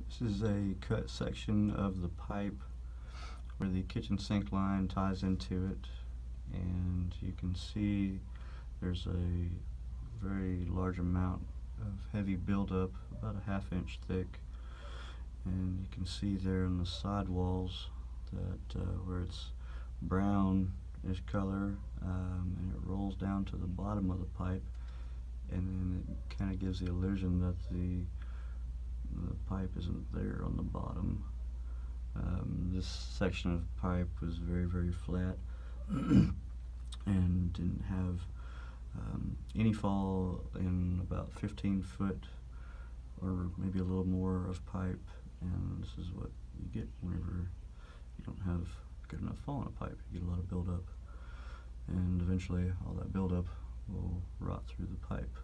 This is a cut section of the pipe where the kitchen sink line ties into it, and you can see there's a very large amount of heavy buildup, about a ½ inch thick, and you can see there in the side walls that where it's brownish color, and it rolls down to the bottom of the pipe, and then it kind of gives the illusion that the pipe isn't there on the bottom. This section of pipe was very flat and didn't have any fall in about 15 foot or maybe a little more of pipe, and this is what you get whenever you don't have good enough fall in a pipe. You get a lot of buildup, and eventually all that buildup will rot through the pipe.